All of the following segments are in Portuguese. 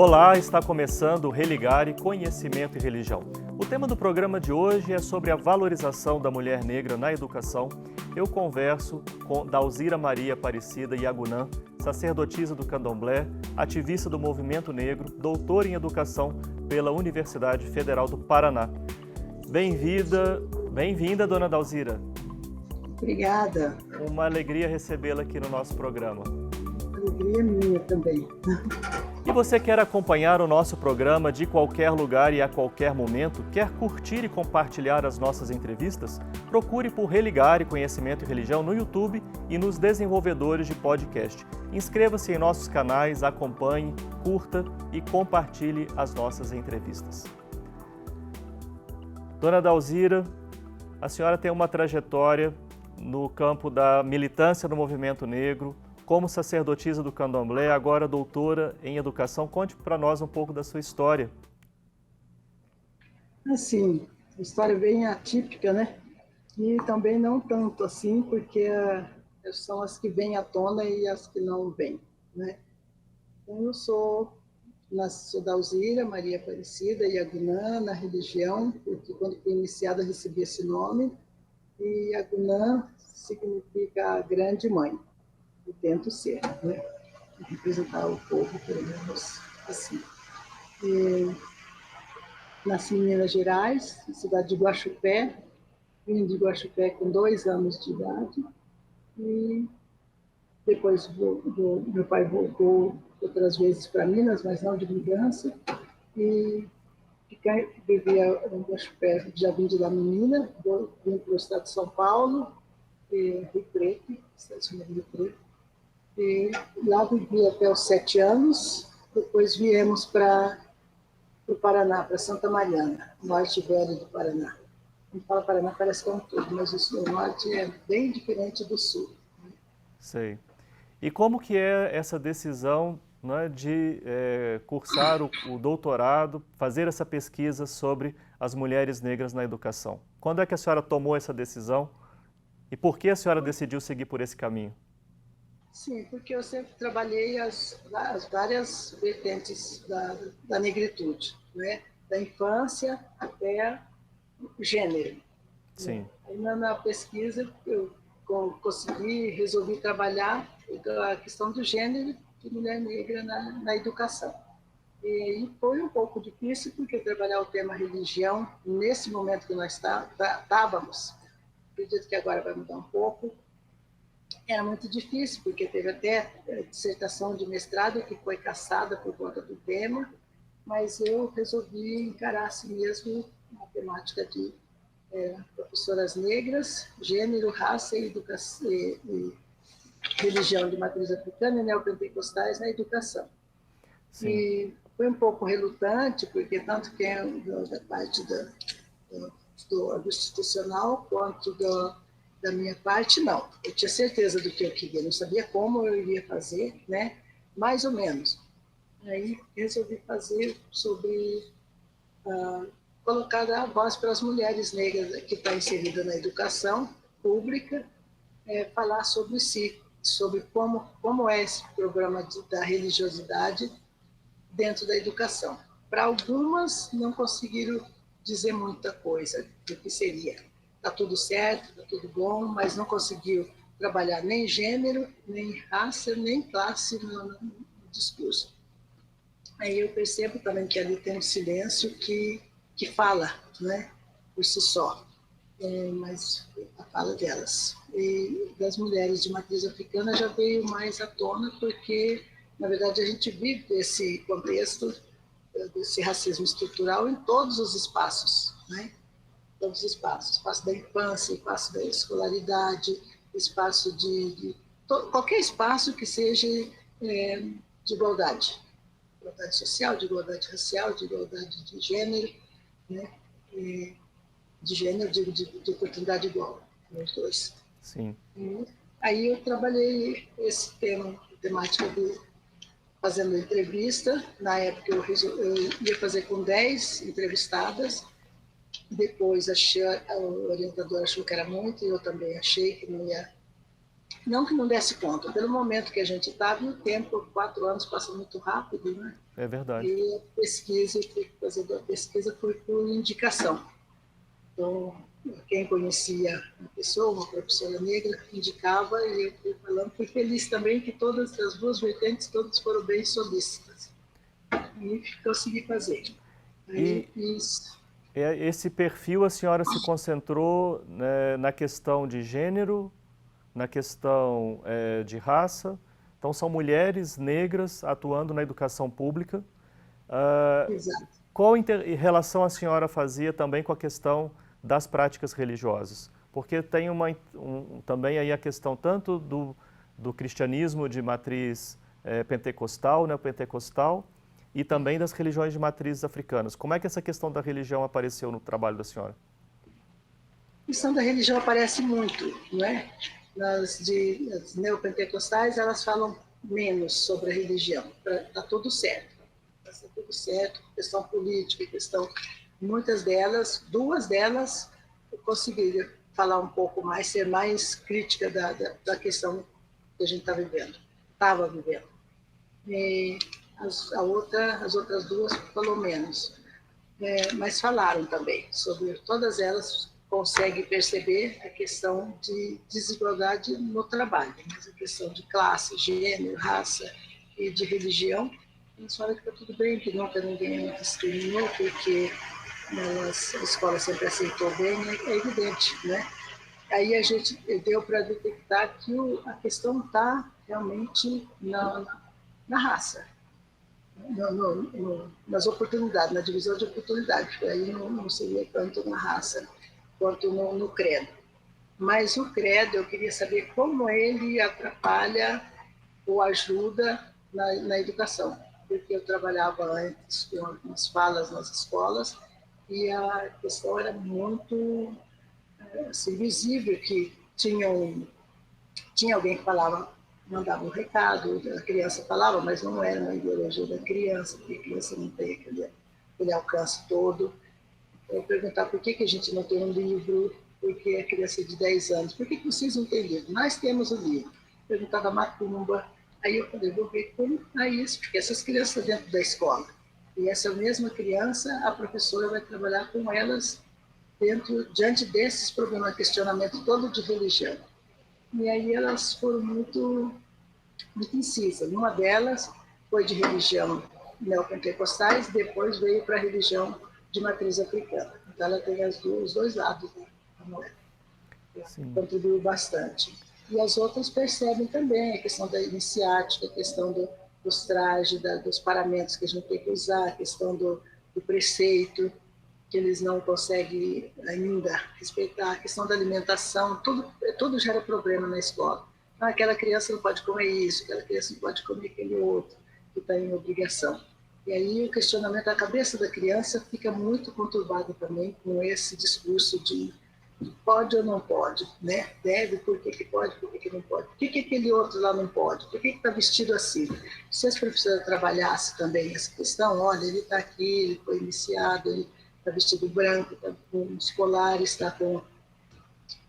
Olá, está começando o Religare Conhecimento e Religião. O tema do programa de hoje é sobre a valorização da mulher negra na educação. Eu converso com Dalzira Maria Aparecida Yagunã, sacerdotisa do Candomblé, ativista do movimento negro, doutora em educação pela Universidade Federal do Paraná. Bem-vinda, dona Dalzira. Obrigada. Uma alegria recebê-la aqui no nosso programa. Alegria minha também. E você quer acompanhar o nosso programa de qualquer lugar e a qualquer momento? Quer curtir e compartilhar as nossas entrevistas? Procure por Religare Conhecimento e Religião no YouTube e nos desenvolvedores de podcast. Inscreva-se em nossos canais, acompanhe, curta e compartilhe as nossas entrevistas. Dona Dalzira, a senhora tem uma trajetória no campo da militância do movimento negro, como sacerdotisa do Candomblé, agora doutora em educação. Conte para nós um pouco da sua história. Assim, uma história bem atípica, né? E também não tanto assim, porque são as que vêm à tona e as que não vêm, né? Então, eu sou Dalzira Maria Aparecida Yagunã, na religião, porque quando fui iniciada recebi esse nome, e Yagunã significa grande mãe. Eu tento ser, né? Representar o povo, pelo menos assim. Nasci em Minas Gerais, na cidade de Guaxupé. Vim de Guaxupé com 2 anos de idade. E depois meu pai voltou outras vezes para Minas, mas não de mudança. E vivia em Guaxupé, já vim de lá menina, vim para o estado de São Paulo, Rio Preto, estado de Rio Preto. E lá vivi até os 7 anos, depois viemos para o Paraná, para Santa Mariana, norte velho do Paraná. Quando fala Paraná parece que é um todo, mas o norte é bem diferente do sul. Sei. E como que é essa decisão, né, de cursar o doutorado, fazer essa pesquisa sobre as mulheres negras na educação? Quando é que a senhora tomou essa decisão e por que a senhora decidiu seguir por esse caminho? Sim, porque eu sempre trabalhei as várias vertentes da negritude, né? Da infância até o gênero. Sim. Aí na pesquisa eu resolvi trabalhar a questão do gênero de mulher negra na educação. E foi um pouco difícil, porque trabalhar o tema religião, nesse momento que nós estávamos, acredito que agora vai mudar um pouco, era muito difícil, porque teve até dissertação de mestrado que foi cassada por conta do tema, mas eu resolvi encarar assim mesmo a temática de professoras negras, gênero, raça e educação, e religião de matriz africana e neopentecostais na educação. Sim. E foi um pouco relutante, porque tanto que da parte do institucional quanto da minha parte, não. Eu tinha certeza do que eu queria, não sabia como eu iria fazer, né? Mais ou menos. Aí resolvi fazer sobre colocar a voz para as mulheres negras que estão inseridas na educação pública, falar sobre si, sobre como é esse programa da religiosidade dentro da educação. Para algumas, não conseguiram dizer muita coisa do que seria. Está tudo certo, está tudo bom, mas não conseguiu trabalhar nem gênero, nem raça, nem classe no discurso. Aí eu percebo também que ali tem um silêncio que fala, né, por si só, mas a fala delas. E das mulheres de matriz africana já veio mais à tona, porque, na verdade, a gente vive esse contexto desse racismo estrutural em todos os espaços, né? Todos os espaços, espaço da infância, espaço da escolaridade, espaço qualquer espaço que seja de igualdade social, de igualdade racial, de igualdade de gênero, né? De gênero, de oportunidade igual, os dois. Sim. E aí eu trabalhei esse temática fazendo entrevista. Na época eu ia fazer com 10 entrevistadas. Depois a orientadora achou que era muito, e eu também achei que não ia Não que não desse conta, pelo momento que a gente estava, e o tempo, 4 anos passa muito rápido, né? É verdade. E a pesquisa, o fazer a pesquisa foi por indicação. Então, quem conhecia a pessoa, uma professora negra, indicava, e eu fui falando, fui feliz também que todas as duas vertentes, todas foram bem solícitas. E consegui fazer. Aí fiz. Esse perfil a senhora se concentrou, né, na questão de gênero, na questão de raça. Então são mulheres negras atuando na educação pública. Exato. Qual relação a senhora fazia também com a questão das práticas religiosas? Porque tem também aí a questão tanto do cristianismo de matriz pentecostal, neopentecostal, e também das religiões de matrizes africanas. Como é que essa questão da religião apareceu no trabalho da senhora? A questão da religião aparece muito, não é? As neopentecostais, elas falam menos sobre a religião. Está tudo certo. Está tudo certo. Questão política, questão... Muitas delas, 2 delas, eu consegui falar um pouco mais, ser mais crítica da questão que a gente está vivendo. Estava vivendo. E as outras 2 falou menos. Mas falaram também sobre todas elas, consegue perceber a questão de desigualdade no trabalho, mas a questão de classe, gênero, raça e de religião, eles falam que está tudo bem, que nunca ninguém discriminou, porque a escola sempre aceitou bem, é evidente, né? Aí a gente deu para detectar que a questão está realmente na raça. Nas oportunidades, na divisão de oportunidades, porque aí não seria tanto na raça quanto no credo. Mas o credo, eu queria saber como ele atrapalha ou ajuda na educação, porque eu trabalhava antes com algumas falas nas escolas e a questão era muito assim, visível, que tinha alguém que falava, mandava um recado, a criança falava, mas não era uma ideologia da criança, porque a criança não tem aquele alcance todo. Eu perguntar por que a gente não tem um livro, porque a criança de 10 anos, por que vocês não têm livro? Nós temos o livro. Perguntava da macumba, aí eu falei, vou ver como é isso, porque essas crianças dentro da escola. E essa mesma criança, a professora vai trabalhar com elas diante desses problemas, questionamento todo de religião. E aí elas foram muito incisas. Uma delas foi de religião neopentecostais, depois veio para a religião de matriz africana. Então ela tem os 2 lados da moeda. Contribuiu bastante. E as outras percebem também a questão da iniciática, a questão dos trajes, dos paramentos que a gente tem que usar, a questão do preceito, que eles não conseguem ainda respeitar, a questão da alimentação, tudo gera problema na escola. Então, aquela criança não pode comer isso, aquela criança não pode comer aquele outro, que está em obrigação. E aí o questionamento da cabeça da criança fica muito conturbado também com esse discurso de pode ou não pode, né? Deve, por que pode, por que não pode? Por que aquele outro lá não pode? Por que está vestido assim? Se as professoras trabalhassem também essa questão, olha, ele está aqui, ele foi iniciado, ele está vestido branco, está com os colares, está com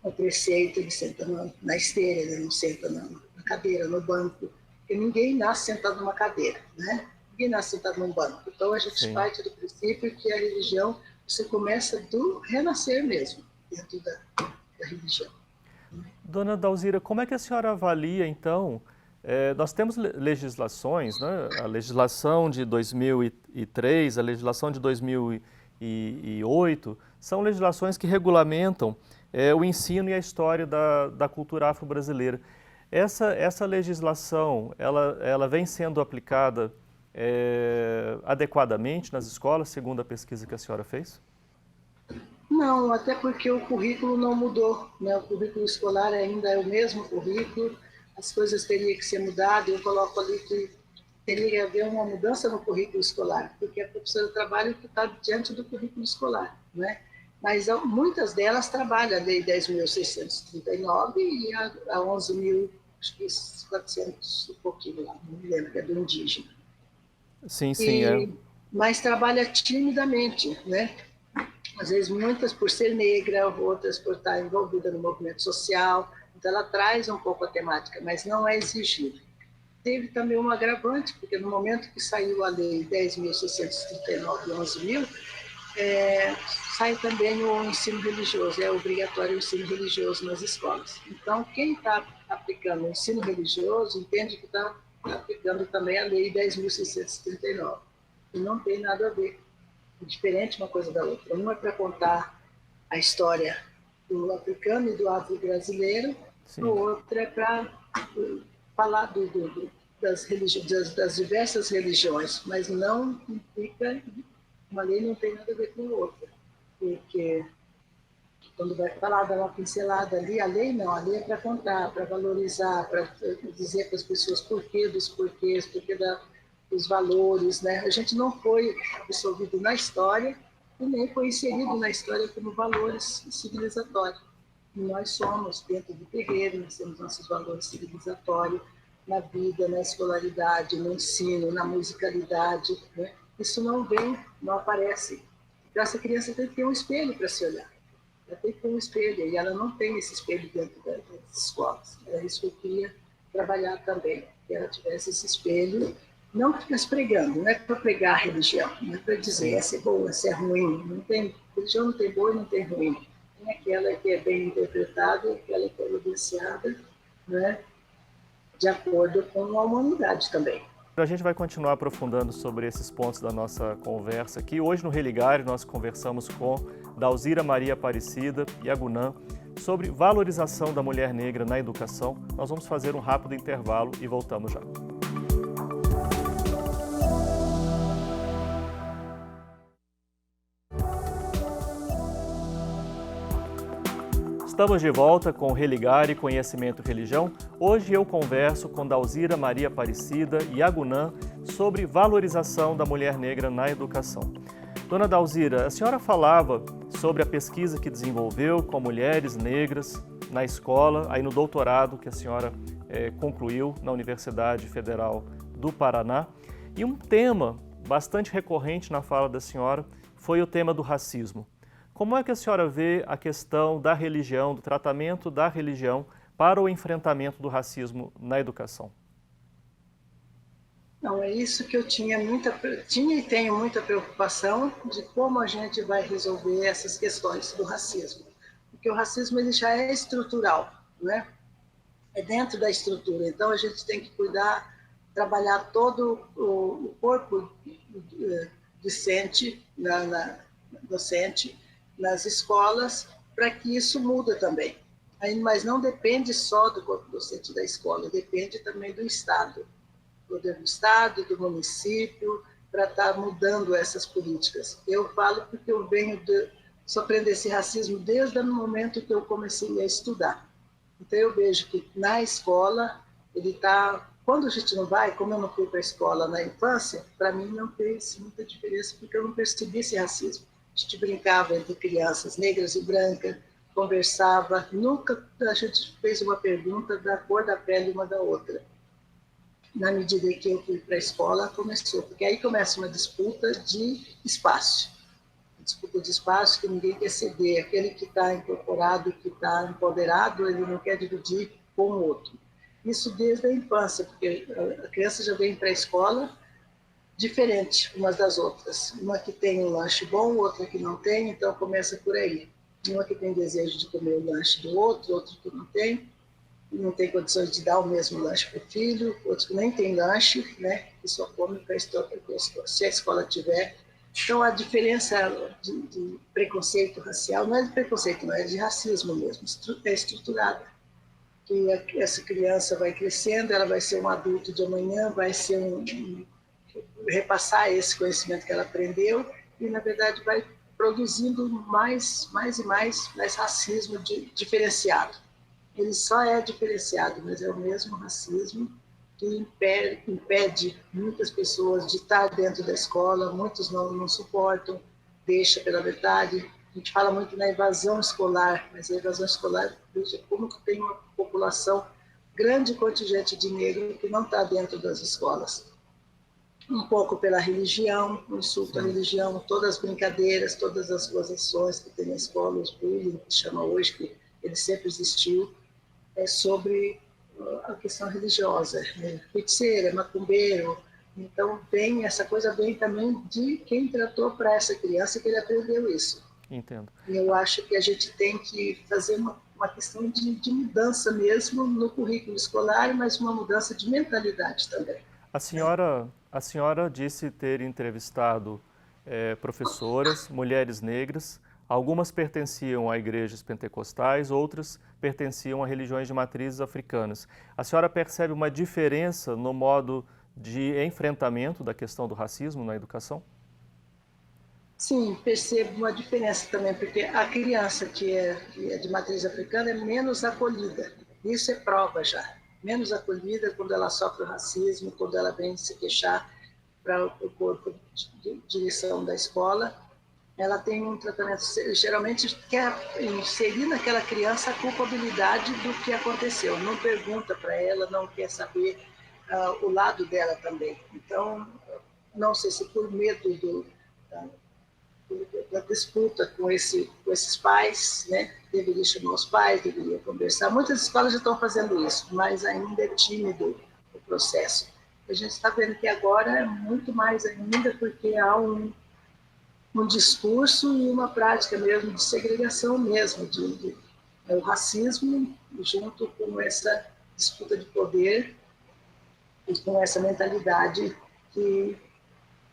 o preceito, ele senta na esteira, ele não senta na cadeira, no banco, porque ninguém nasce sentado numa cadeira, né? Ninguém nasce sentado num banco. Então a gente parte do princípio que a religião, você começa do renascer mesmo, dentro da religião. Dona Dalzira, como é que a senhora avalia, então, nós temos legislações, né? A legislação de 2003, a legislação de 2008, são legislações que regulamentam o ensino e a história da cultura afro-brasileira. Essa legislação, ela vem sendo aplicada adequadamente nas escolas, segundo a pesquisa que a senhora fez? Não, até porque o currículo não mudou, né? O currículo escolar ainda é o mesmo currículo, as coisas teriam que ser mudadas, eu coloco ali que teria que haver uma mudança no currículo escolar, porque a professora trabalha que está diante do currículo escolar, né? Mas muitas delas trabalham a Lei 10.639 e a 11.400 e pouquinho lá, não me lembro, que é do indígena. Sim, sim, Mas trabalha timidamente, né? Às vezes muitas por ser negra, outras por estar envolvida no movimento social, não Então, ela traz um pouco a temática, mas não é exigido. Teve também um agravante, porque no momento que saiu a lei 10.639 de 11.000, sai também o ensino religioso, é obrigatório o ensino religioso nas escolas. Então, quem está aplicando o ensino religioso entende que está aplicando também a lei 10.639. E não tem nada a ver, é diferente uma coisa da outra. Uma é para contar a história do africano e do afro-brasileiro, o outro é para falar das diversas religiões, mas não implica, uma lei não tem nada a ver com a outra, porque quando vai falar, dar uma pincelada ali, a lei não, a lei é para contar, para valorizar, para dizer para as pessoas porquê dos porquês, porquê dos valores, né? A gente não foi absorvido na história e nem foi inserido na história como valores civilizatórios. E nós somos, dentro do terreiro, nós temos nossos valores civilizatórios na vida, na escolaridade, no ensino, na musicalidade, né? Isso não vem, não aparece. Então, essa criança tem que ter um espelho para se olhar. Ela tem que ter um espelho, e ela não tem esse espelho dentro das escolas. É isso que eu queria trabalhar também, que ela tivesse esse espelho, não que ficasse pregando, não é para pregar a religião, não é para dizer essa é boa, essa é ruim. Não tem, religião não tem boa e não tem ruim. Tem aquela que é bem interpretada e aquela que é evidenciada, né, de acordo com a humanidade também. A gente vai continuar aprofundando sobre esses pontos da nossa conversa aqui. Hoje no Religare nós conversamos com Dalzira Maria Aparecida Yagunã sobre valorização da mulher negra na educação. Nós vamos fazer um rápido intervalo e voltamos já. Estamos de volta com Religare Conhecimento e Religião. Hoje eu converso com Dalzira Maria Aparecida Yagunã sobre valorização da mulher negra na educação. Dona Dalzira, a senhora falava sobre a pesquisa que desenvolveu com mulheres negras na escola, aí no doutorado que a senhora concluiu na Universidade Federal do Paraná. E um tema bastante recorrente na fala da senhora foi o tema do racismo. Como é que a senhora vê a questão da religião, do tratamento da religião para o enfrentamento do racismo na educação? Não, é isso que eu tinha e tenho muita preocupação de como a gente vai resolver essas questões do racismo. Porque o racismo ele já é estrutural, né? É dentro da estrutura. Então a gente tem que cuidar, trabalhar todo o corpo docente, docente nas escolas, para que isso mude também. Mas não depende só do corpo docente da escola, depende também do Estado. Do Estado, do município, para estar mudando essas políticas. Eu falo porque eu venho sofrendo esse racismo desde o momento que eu comecei a estudar. Então eu vejo que na escola, ele está... Quando a gente não vai, como eu não fui para a escola na infância, para mim não fez muita diferença, porque eu não percebi esse racismo. A gente brincava entre crianças negras e brancas, conversava, nunca a gente fez uma pergunta da cor da pele uma da outra. Na medida que eu fui para a escola, começou, porque aí começa uma disputa de espaço. Disputa de espaço que ninguém quer ceder. Aquele que está incorporado, que está empoderado, ele não quer dividir com o outro. Isso desde a infância, porque a criança já vem para a escola diferente umas das outras. Uma que tem um lanche bom, outra que não tem, então começa por aí. Uma que tem desejo de comer o lanche do outro, outro que não tem condições de dar o mesmo lanche para o filho, outros que nem tem lanche, né, que só come se a escola tiver. Então, a diferença de preconceito racial não é de preconceito, não é de racismo mesmo, é estruturada. Que essa criança vai crescendo, ela vai ser um adulto de amanhã, vai ser repassar esse conhecimento que ela aprendeu e, na verdade, vai produzindo mais e mais racismo diferenciado. Ele só é diferenciado, mas é o mesmo racismo que impede muitas pessoas de estar dentro da escola, muitos não suportam, deixa pela metade. A gente fala muito na evasão escolar, mas a evasão escolar, veja como que tem uma população, grande contingente de negros que não está dentro das escolas. Um pouco pela religião, o insulto à religião, todas as brincadeiras, todas as gozações que tem na escola, os bullying, que chama hoje, que ele sempre existiu. sobre a questão religiosa, feiticeira, macumbeiro. Então, essa coisa vem também de quem tratou para essa criança que ele aprendeu isso. Entendo. E eu acho que a gente tem que fazer uma questão de mudança mesmo no currículo escolar, mas uma mudança de mentalidade também. A senhora disse ter entrevistado professoras, mulheres negras. Algumas pertenciam a igrejas pentecostais, outras pertenciam a religiões de matrizes africanas. A senhora percebe uma diferença no modo de enfrentamento da questão do racismo na educação? Sim, percebo uma diferença também, porque a criança que é de matriz africana é menos acolhida. Isso é prova já. Menos acolhida quando ela sofre o racismo, quando ela vem se queixar para o corpo de direção da escola. Ela tem um tratamento, geralmente quer inserir naquela criança a culpabilidade do que aconteceu. Não pergunta para ela, não quer saber o lado dela também. Então, não sei se por medo da disputa com esses pais, né? Deveria chamar os pais, deveria conversar. Muitas escolas já estão fazendo isso, mas ainda é tímido o processo. A gente está vendo que agora é muito mais ainda, porque há um discurso e uma prática mesmo de segregação mesmo, o racismo junto com essa disputa de poder e com essa mentalidade que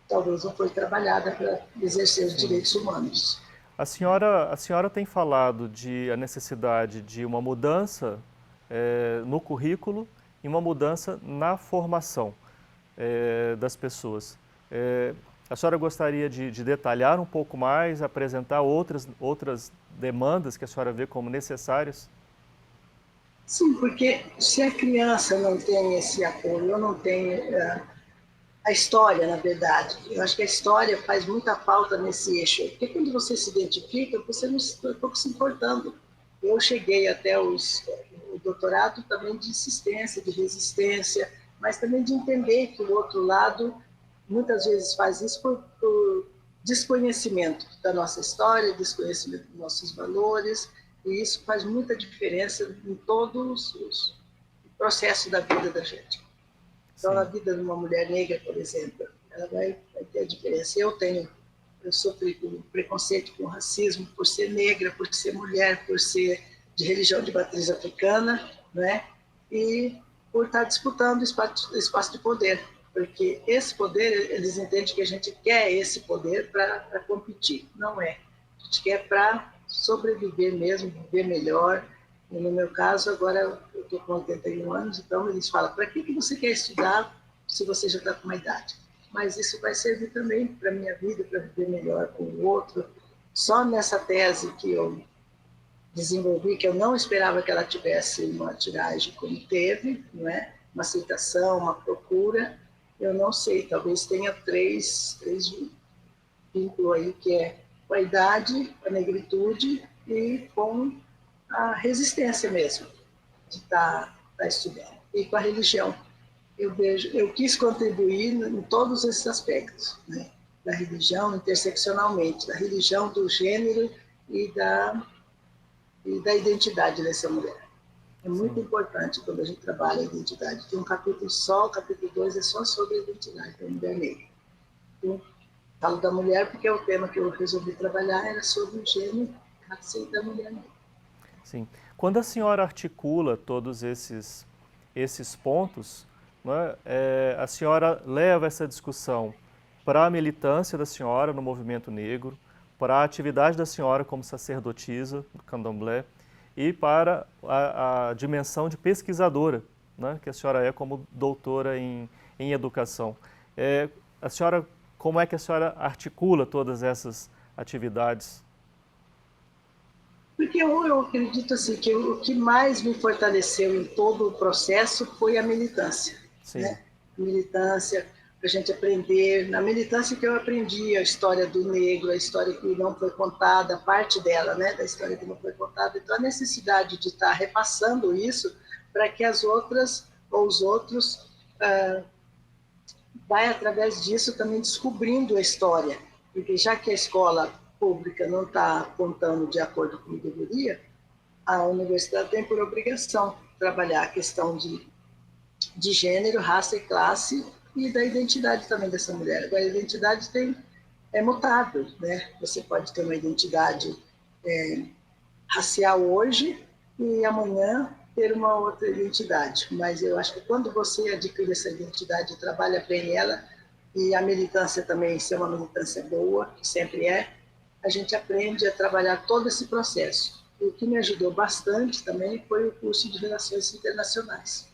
talvez não foi trabalhada para exercer os direitos humanos. A senhora tem falado de a necessidade de uma mudança no currículo e uma mudança na formação das pessoas. A senhora gostaria de detalhar um pouco mais, apresentar outras demandas que a senhora vê como necessárias? Sim, porque se a criança não tem esse apoio, não tem a história, na verdade. Eu acho que a história faz muita falta nesse eixo. Porque quando você se identifica, você não está pouco se importando. Eu cheguei até o doutorado também de insistência, de resistência, mas também de entender que o outro lado muitas vezes faz isso por desconhecimento da nossa história, desconhecimento dos nossos valores, e isso faz muita diferença em todos os processos da vida da gente. Então, na Sim. vida de uma mulher negra, por exemplo, ela vai ter a diferença. Eu sofri com preconceito, com racismo, por ser negra, por ser mulher, por ser de religião de matriz africana, né? E por estar disputando espaço de poder, porque esse poder, eles entendem que a gente quer esse poder para competir, não é. A gente quer para sobreviver mesmo, viver melhor. E no meu caso, agora eu estou com 81 anos, então eles falam, para que você quer estudar se você já está com uma idade? Mas isso vai servir também para a minha vida, para viver melhor com o outro. Só nessa tese que eu desenvolvi, que eu não esperava que ela tivesse uma tiragem como teve, não é? Uma aceitação, uma procura, eu não sei, talvez tenha três vínculos aí, que é com a idade, a negritude e com a resistência mesmo de estar estudando. E com a religião. Eu quis contribuir em todos esses aspectos, né? Da religião interseccionalmente, da religião, do gênero e da identidade dessa mulher. É muito Sim. importante quando a gente trabalha a identidade. Tem um capítulo só, o capítulo 2 é só sobre a identidade da mulher negra. Eu falo da mulher porque o tema que eu resolvi trabalhar era sobre o gênero, raça da mulher negra. Sim. Quando a senhora articula todos esses pontos, né, a senhora leva essa discussão para a militância da senhora no movimento negro, para a atividade da senhora como sacerdotisa do candomblé e para a dimensão de pesquisadora, né, que a senhora é como doutora em educação. A senhora, como é que a senhora articula todas essas atividades? Porque eu acredito assim, que o que mais me fortaleceu em todo o processo foi a militância. Sim. Né? A militância, para a gente aprender. Na militância que eu aprendi a história do negro, a história que não foi contada, parte dela, né, da história que não foi contada. Então, a necessidade de estar repassando isso para que as outras ou os outros vai, através disso, também descobrindo a história. Porque já que a escola pública não está contando de acordo com o que deveria, a universidade tem por obrigação trabalhar a questão de gênero, raça e classe, e da identidade também dessa mulher. Agora, a identidade é mutável, né? Você pode ter uma identidade racial hoje e amanhã ter uma outra identidade. Mas eu acho que quando você adquire essa identidade e trabalha bem ela, e a militância também ser uma militância boa, que sempre é, a gente aprende a trabalhar todo esse processo. E o que me ajudou bastante também foi o curso de Relações Internacionais.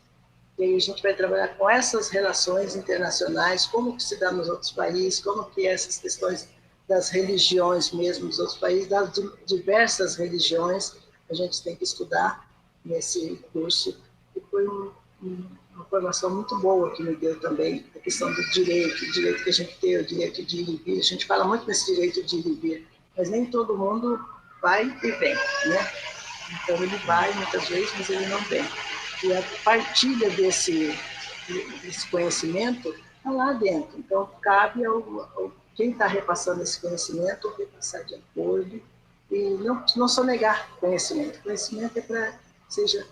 E aí a gente vai trabalhar com essas relações internacionais, como que se dá nos outros países, como que essas questões das religiões mesmo dos outros países, das diversas religiões, a gente tem que estudar nesse curso. E foi uma formação muito boa que me deu também, a questão do direito, o direito que a gente tem, o direito de ir e vir. A gente fala muito nesse direito de ir e vir, mas nem todo mundo vai e vem, né? Então ele vai muitas vezes, mas ele não vem. E a partilha desse conhecimento está lá dentro. Então, cabe ao quem está repassando esse conhecimento repassar de acordo e não só negar conhecimento. Conhecimento é para que seja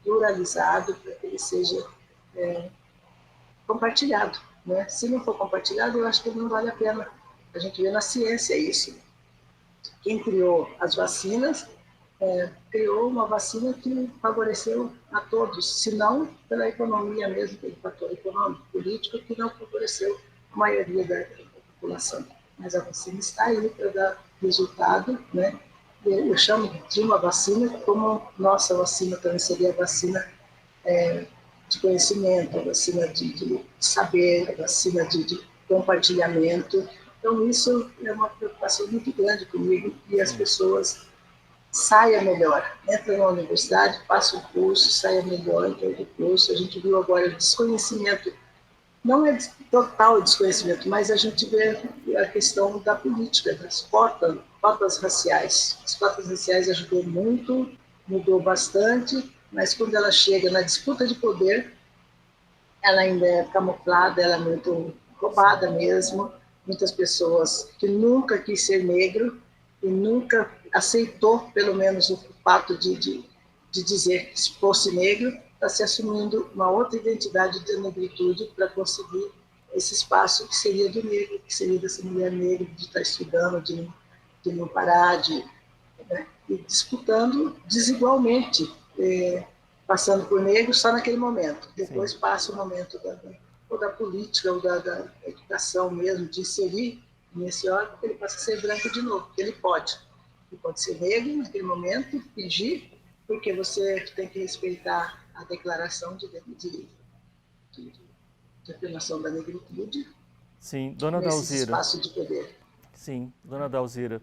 pluralizado, para que ele seja compartilhado, né? Se não for compartilhado, eu acho que não vale a pena. A gente vê na ciência isso. Quem criou as vacinas criou uma vacina que favoreceu a todos, se não pela economia mesmo, pelo fator econômico, político, que não favoreceu a maioria da população. Mas a vacina está aí para dar resultado, né? Eu chamo de uma vacina como nossa vacina também seria a vacina de conhecimento, a vacina de saber, a vacina de compartilhamento. Então, isso é uma preocupação muito grande comigo e as pessoas saia melhor. Entra na universidade, passa o curso, saia melhor do curso. A gente viu agora o desconhecimento, não é total desconhecimento, mas a gente vê a questão da política, das cotas raciais. As cotas raciais ajudou muito, mudou bastante, mas quando ela chega na disputa de poder, ela ainda é camuflada, ela é muito roubada mesmo. Muitas pessoas que nunca quis ser negro e nunca aceitou, pelo menos, o fato de dizer que se fosse negro, está se assumindo uma outra identidade de negritude para conseguir esse espaço que seria do negro, que seria dessa mulher negra, de estar estudando, de não parar, né? E disputando desigualmente, passando por negro só naquele momento. Depois Sim. Passa o momento da política ou da educação mesmo, de inserir nesse órgão, ele passa a ser branco de novo, porque ele pode. Ele pode ser negro naquele momento, fingir, porque você tem que respeitar a declaração de afirmação da negritude. Sim, dona nesse Dalzira. Espaço de poder. Sim, dona Dalzira,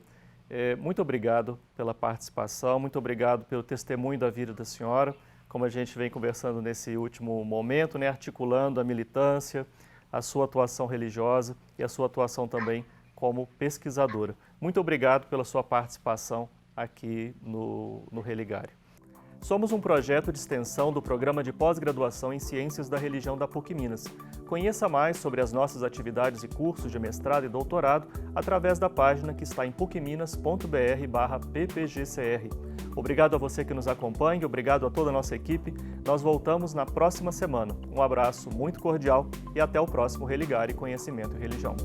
muito obrigado pela participação, muito obrigado pelo testemunho da vida da senhora, como a gente vem conversando nesse último momento, né, articulando a militância, a sua atuação religiosa e a sua atuação também como pesquisadora. Muito obrigado pela sua participação aqui no Religário. Somos um projeto de extensão do Programa de Pós-Graduação em Ciências da Religião da PUC-Minas. Conheça mais sobre as nossas atividades e cursos de mestrado e doutorado através da página que está em pucminas.br/ppgcr. Obrigado a você que nos acompanha, obrigado a toda a nossa equipe. Nós voltamos na próxima semana. Um abraço muito cordial e até o próximo Religário Conhecimento e Religião.